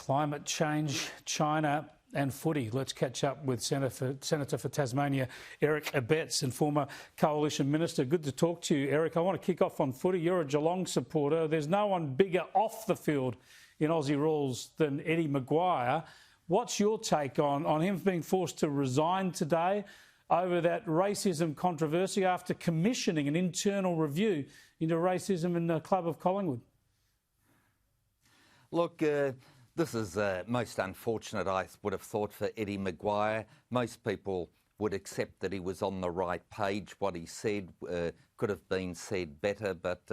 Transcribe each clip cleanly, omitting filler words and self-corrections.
Climate change, China and footy. Let's catch up with Senator for Tasmania, Eric Abetz, and former Coalition Minister. Good to talk to you, Eric. I want to kick off on footy. You're a Geelong supporter. There's no one bigger off the field in Aussie rules than Eddie McGuire. What's your take on him being forced to resign today over that racism controversy after commissioning an internal review into racism in the club of Collingwood? Look, this is most unfortunate, I would have thought, for Eddie McGuire. Most people would accept that he was on the right page. What he said could have been said better, but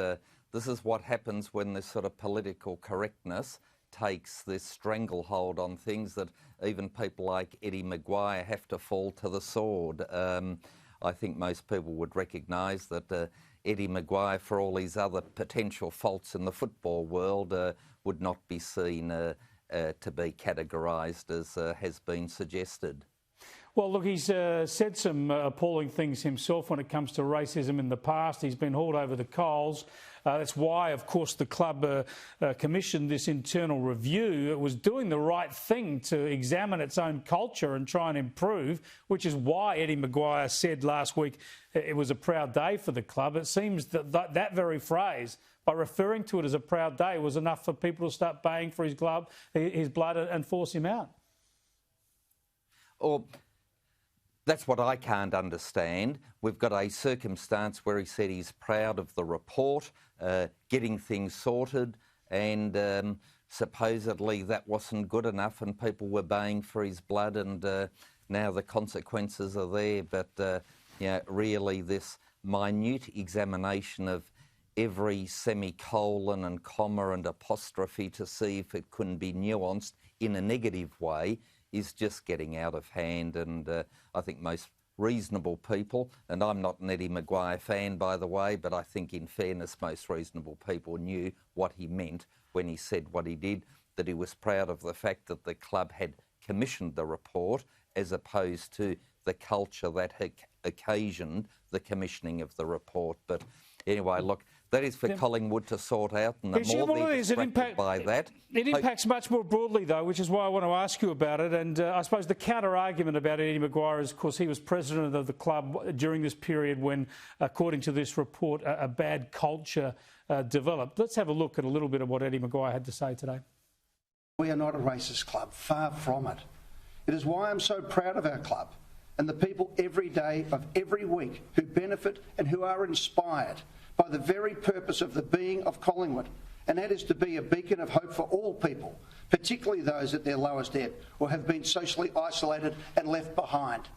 this is what happens when this sort of political correctness takes this stranglehold on things that even people like Eddie McGuire have to fall to the sword. I think most people would recognise that Eddie McGuire, for all his other potential faults in the football world, would not be seen to be categorised as has been suggested. Well, look, he's said some appalling things himself when it comes to racism in the past. He's been hauled over the coals. That's why, of course, the club commissioned this internal review. It was doing the right thing to examine its own culture and try and improve, which is why Eddie McGuire said last week it was a proud day for the club. It seems that very phrase, by referring to it as a proud day, was enough for people to start baying for his blood and force him out. Or that's what I can't understand. We've got a circumstance where he said he's proud of the report, getting things sorted, and supposedly that wasn't good enough and people were baying for his blood, and now the consequences are there. But really this minute examination of every semicolon and comma and apostrophe to see if it couldn't be nuanced in a negative way is just getting out of hand. And I think most reasonable people, and I'm not an Eddie McGuire fan, by the way, but I think in fairness most reasonable people knew what he meant when he said what he did, that he was proud of the fact that the club had commissioned the report as opposed to the culture that had occasioned the commissioning of the report. But anyway, look, that is for Collingwood to sort out, and the more they're distracted by that... It impacts much more broadly, though, which is why I want to ask you about it. And I suppose the counter-argument about Eddie McGuire is, of course, he was president of the club during this period when, according to this report, a bad culture developed. Let's have a look at a little bit of what Eddie McGuire had to say today. We are not a racist club, far from it. It is why I'm so proud of our club and the people every day of every week who benefit and who are inspired by the very purpose of the being of Collingwood, and that is to be a beacon of hope for all people, particularly those at their lowest ebb or have been socially isolated and left behind.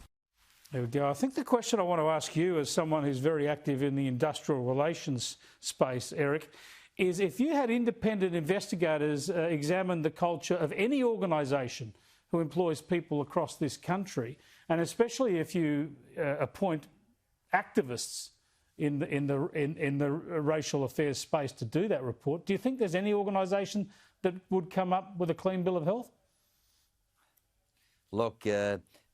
There we go. I think the question I want to ask you, as someone who's very active in the industrial relations space, Eric, is if you had independent investigators examine the culture of any organisation who employs people across this country, and especially if you appoint activists in the racial affairs space to do that report, do you think there's any organisation that would come up with a clean bill of health? Look,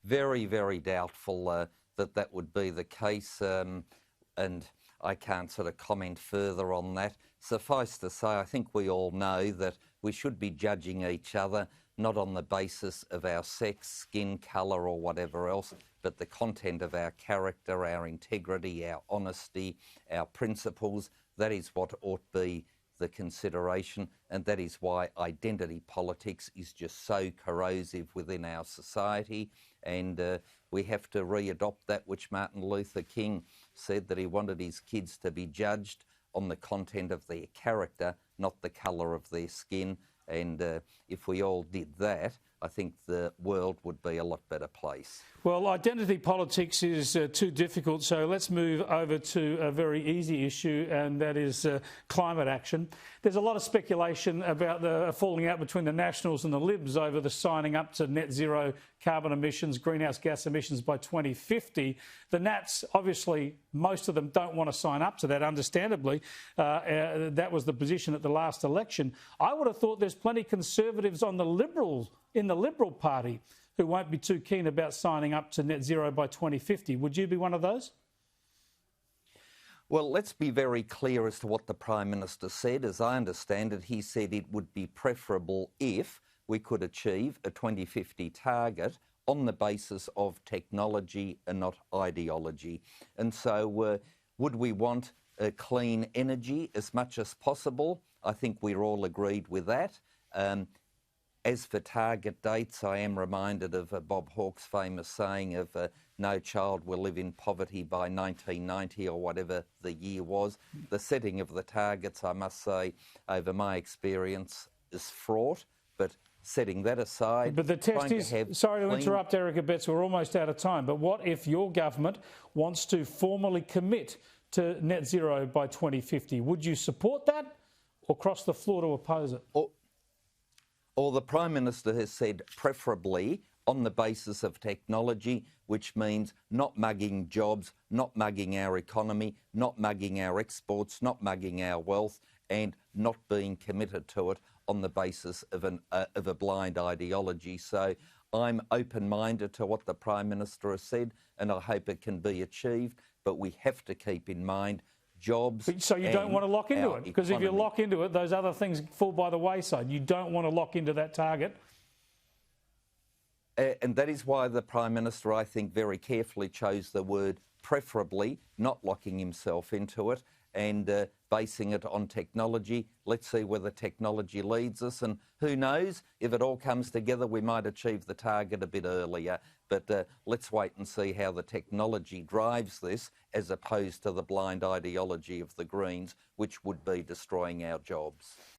very, very doubtful that would be the case, and I can't sort of comment further on that. Suffice to say, I think we all know that we should be judging each other not on the basis of our sex, skin colour or whatever else, but the content of our character, our integrity, our honesty, our principles. That is what ought be the consideration, and that is why identity politics is just so corrosive within our society, and we have to re-adopt that which Martin Luther King said, that he wanted his kids to be judged on the content of their character, not the colour of their skin. And if we all did that, I think the world would be a lot better place. Well, identity politics is too difficult, so let's move over to a very easy issue, and that is climate action. There's a lot of speculation about the falling out between the Nationals and the Libs over the signing up to net zero carbon emissions, greenhouse gas emissions by 2050. The Nats, obviously, most of them don't want to sign up to that, understandably. That was the position at the last election. I would have thought there's plenty of Conservatives in the Liberal Party who won't be too keen about signing up to net zero by 2050. Would you be one of those? Well, let's be very clear as to what the Prime Minister said. As I understand it, he said it would be preferable if we could achieve a 2050 target on the basis of technology and not ideology. And so would we want clean energy as much as possible? I think we're all agreed with that. As for target dates, I am reminded of Bob Hawke's famous saying of no child will live in poverty by 1990 or whatever the year was. The setting of the targets, I must say, over my experience, is fraught, but setting that aside... But the test is... Sorry to interrupt, Eric Abetz, we're almost out of time, but what if your government wants to formally commit to net zero by 2050? Would you support that or cross the floor to oppose it? Or the Prime Minister has said preferably on the basis of technology, which means not mugging jobs, not mugging our economy, not mugging our exports, not mugging our wealth, and not being committed to it on the basis of a blind ideology. So I'm open-minded to what the Prime Minister has said, and I hope it can be achieved, but we have to keep in mind jobs. So you don't want to lock into it? Because if you lock into it, those other things fall by the wayside. You don't want to lock into that target. And that is why the Prime Minister, I think, very carefully chose the word preferably, not locking himself into it, and basing it on technology. Let's see where the technology leads us, and who knows, if it all comes together, we might achieve the target a bit earlier. But let's wait and see how the technology drives this, as opposed to the blind ideology of the Greens, which would be destroying our jobs.